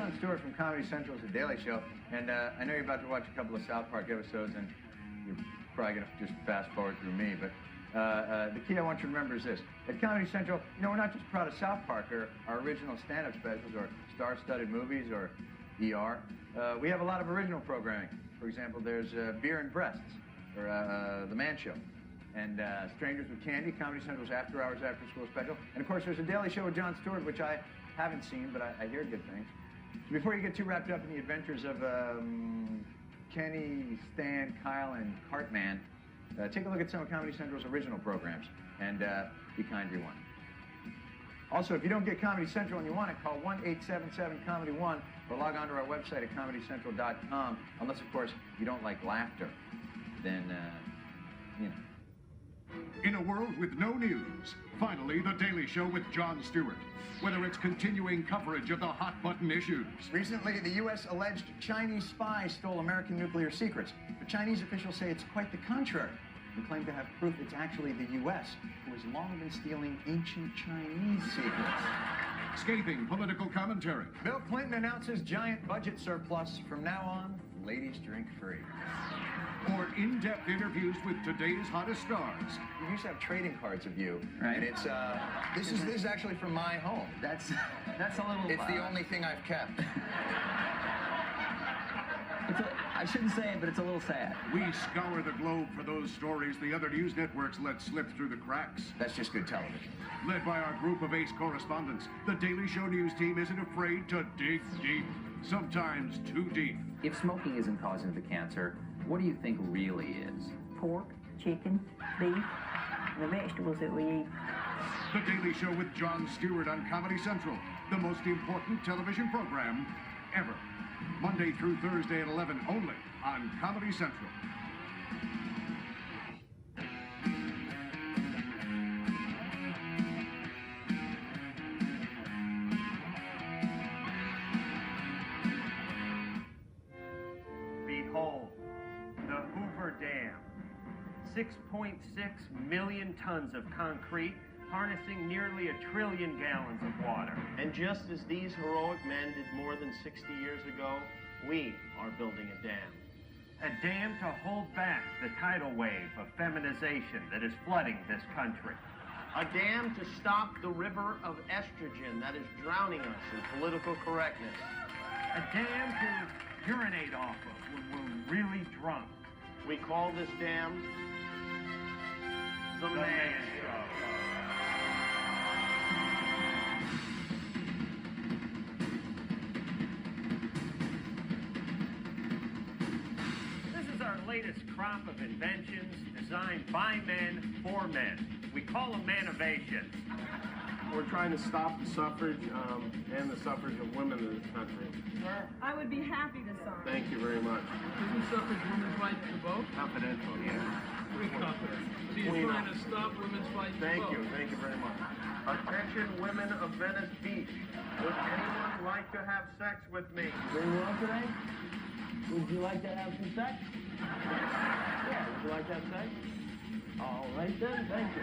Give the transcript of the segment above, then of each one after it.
Jon Stewart from Comedy Central's The Daily Show, and I know you're about to watch a couple of South Park episodes, and you're probably going to just fast forward through me, but the key I want you to remember is this. At Comedy Central, you know, we're not just proud of South Park or our original stand-up specials or star-studded movies or ER. We have a lot of original programming. For example, there's Beer and Breasts, or The Man Show, and Strangers with Candy, Comedy Central's After Hours After School special. And of course, there's a Daily Show with Jon Stewart, which I haven't seen, but I hear good things. So before you get too wrapped up in the adventures of Kenny, Stan, Kyle, and Cartman, take a look at some of Comedy Central's original programs, and be kind to your one. Also, if you don't get Comedy Central and you want it, call 1-877-COMEDY-1 or log on to our website at ComedyCentral.com, unless, of course, you don't like laughter. Then, you know. In a world with no news, finally, The Daily Show with Jon Stewart. Whether it's continuing coverage of the hot-button issues. Recently, the U.S. alleged Chinese spies stole American nuclear secrets, but Chinese officials say it's quite the contrary and claim to have proof it's actually the U.S. who has long been stealing ancient Chinese secrets. Scathing political commentary. Bill Clinton announces giant budget surplus. From now on, ladies drink free. Or in-depth interviews with today's hottest stars. We used to have trading cards of you, right? And it's this is actually from my home. That's a little. It's the only thing I've kept. I shouldn't say it, but it's a little sad. We scour the globe for those stories the other news networks let slip through the cracks. That's just good television. Led by our group of ace correspondents, the Daily Show news team isn't afraid to dig deep, sometimes too deep. If smoking isn't causing the cancer, what do you think really is? Pork, chicken, beef, and the vegetables that we eat. The Daily Show with Jon Stewart on Comedy Central, the most important television program ever. Monday through Thursday at 11, only on Comedy Central. Behold, the Hoover Dam. 6.6 million tons of concrete, harnessing nearly 1 trillion gallons of water. And just as these heroic men did more than 60 years ago, we are building a dam. A dam to hold back the tidal wave of feminization that is flooding this country. A dam to stop the river of estrogen that is drowning us in political correctness. A dam to urinate off of when we're really drunk. We call this dam the Man Show. Latest crop of inventions designed by men for men. We call them manovations. We're trying to stop the suffrage and the suffrage of women in this country. I would be happy to sign. Thank you very much. Isn't suffrage women's right to vote? Confidential, yeah. Pretty confident. So you're trying to stop women's right to vote? Thank you very much. Attention, women of Venice Beach. Would anyone like to have sex with me? Very well today. Would you like to have some sex? Yeah, would you like to have sex? All right then, thank you.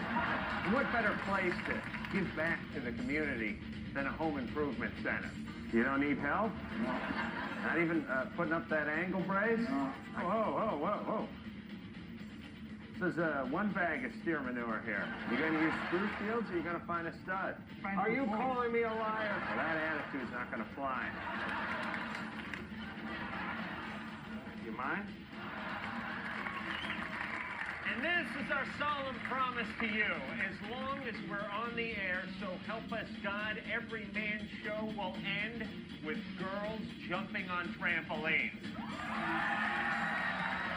What better place to give back to the community than a home improvement center? You don't need help? No. Not even putting up that angle brace? No. Whoa. This is one bag of steer manure here. You going to use screw shields or you going to find a stud? Are you calling me a liar? Well, that attitude's not going to fly. You mind? And this is our solemn promise to you. As long as we're on the air, so help us God, every man's show will end with girls jumping on trampolines.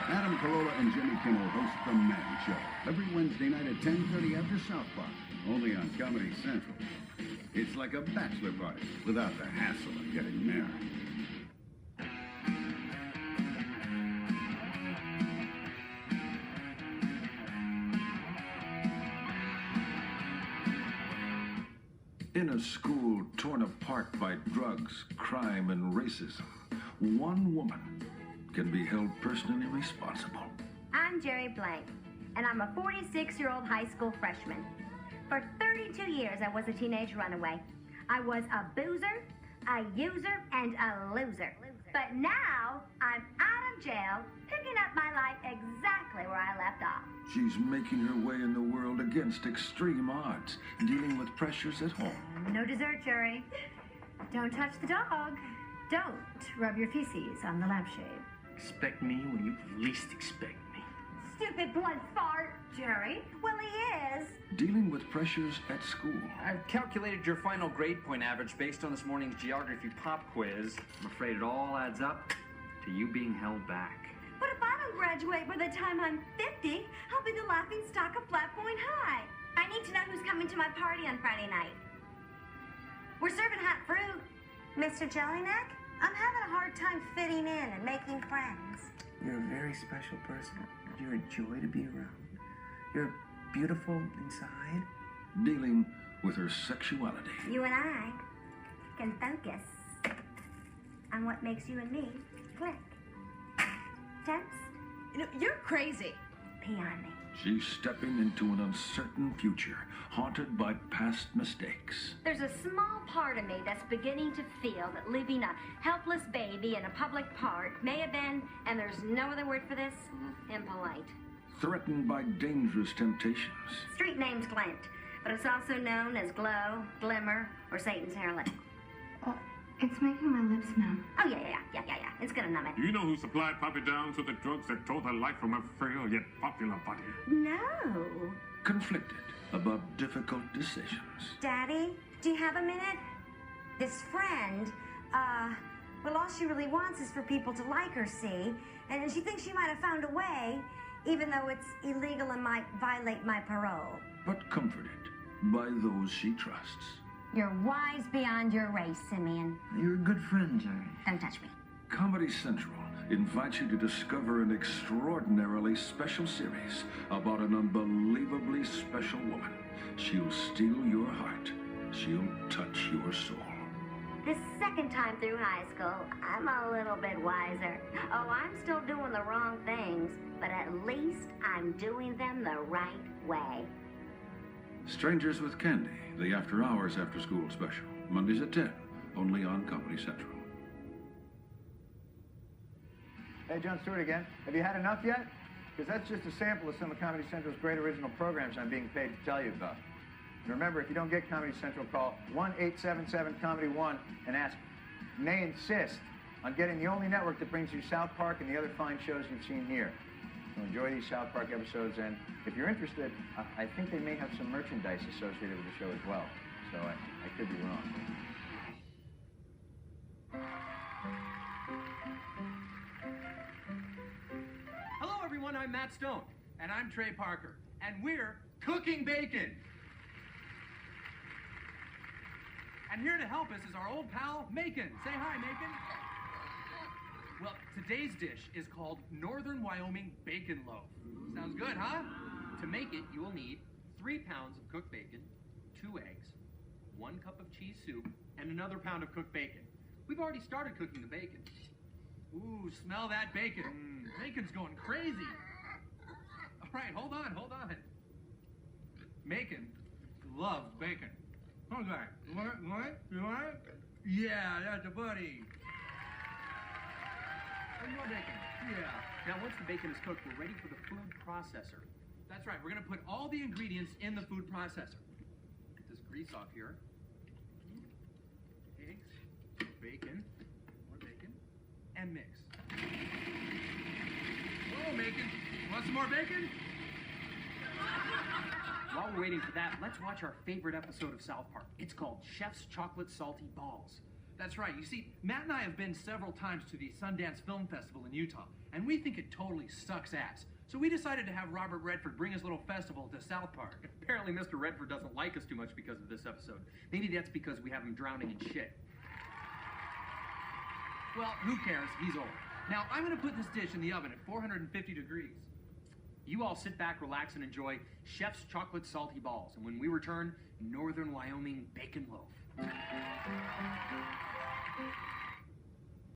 Adam Carolla and Jimmy Kimmel host The Man Show every Wednesday night at 10:30 after South Park, only on Comedy Central. It's like a bachelor party without the hassle of getting married. In a school torn apart by drugs, crime, and racism, one woman can be held personally responsible. I'm Jerry Blank, and I'm a 46-year-old high school freshman. For 32 years, I was a teenage runaway. I was a boozer, a user, and a loser. But now I'm out of jail, picking up my life exactly where I left off. She's making her way in the world against extreme odds, dealing with pressures at home. No dessert, Jerry. Don't touch the dog. Don't rub your feces on the lampshade. Expect me when you least expect me. Stupid blood fart, Jerry. Well, he is. Dealing with pressures at school. I've calculated your final grade point average based on this morning's geography pop quiz. I'm afraid it all adds up to you being held back. But if I don't graduate by the time I'm 50, I'll be the laughing stock of Flat Point High. I need to know who's coming to my party on Friday night. We're serving hot fruit. Mr. Jellyneck, I'm having a hard time fitting in and making friends. You're a very special person. You're a joy to be around. You're beautiful inside. Dealing with her sexuality. You and I can focus on what makes you and me click. Toast? You're crazy. Pee on me. She's stepping into an uncertain future, haunted by past mistakes. There's a small part of me that's beginning to feel that leaving a helpless baby in a public park may have been, and there's no other word for this, impolite. Threatened by dangerous temptations. Street name's Glint, but it's also known as Glow, Glimmer, or Satan's hairlip. Oh, it's making my lips numb. Oh, yeah. It's gonna numb it. Do you know who supplied Poppy Downs with the drugs that tore her life from her frail yet popular body? No. Conflicted about difficult decisions. Daddy, do you have a minute? This friend, well, all she really wants is for people to like her, see? And she thinks she might have found a way, even though it's illegal and might violate my parole. But comforted by those she trusts. You're wise beyond your race, Simeon. You're a good friend, Jerry. Don't touch me. Comedy Central invites you to discover an extraordinarily special series about an unbelievably special woman. She'll steal your heart. She'll touch your soul. This second time through high school, I'm a little bit wiser. Oh, I'm still doing the wrong things, but at least I'm doing them the right way. Strangers with Candy, the After Hours After School special. Mondays at 10, only on Comedy Central. Hey, Jon Stewart again. Have you had enough yet? Because that's just a sample of some of Comedy Central's great original programs I'm being paid to tell you about. And remember, if you don't get Comedy Central, call 1-877-COMEDY-1 and ask, may insist on getting the only network that brings you South Park and the other fine shows you've seen here. So enjoy these South Park episodes, and if you're interested, I think they may have some merchandise associated with the show as well. So I could be wrong. Hello, everyone. I'm Matt Stone. And I'm Trey Parker. And we're cooking bacon. And here to help us is our old pal, Macon. Say hi, Macon. Well, today's dish is called Northern Wyoming Bacon Loaf. Sounds good, huh? To make it, you will need 3 pounds of cooked bacon, 2 eggs, 1 cup of cheese soup, and another pound of cooked bacon. We've already started cooking the bacon. Ooh, smell that bacon. Bacon's going crazy. All right, hold on. Macon loves bacon. Okay, what? You want it? Yeah, that's a buddy. More bacon. Yeah. Now, once the bacon is cooked, we're ready for the food processor. That's right. We're going to put all the ingredients in the food processor. Get this grease off here. Eggs, bacon, more bacon, and mix. Whoa, bacon. Want some more bacon? While we're waiting for that, let's watch our favorite episode of South Park. It's called Chef's Chocolate Salty Balls. That's right. You see, Matt and I have been several times to the Sundance Film Festival in Utah, and we think it totally sucks ass. So we decided to have Robert Redford bring his little festival to South Park. Apparently, Mr. Redford doesn't like us too much because of this episode. Maybe that's because we have him drowning in shit. Well, who cares? He's old. Now, I'm going to put this dish in the oven at 450 degrees. You all sit back, relax, and enjoy Chef's Chocolate Salty Balls. And when we return, Northern Wyoming Bacon Loaf.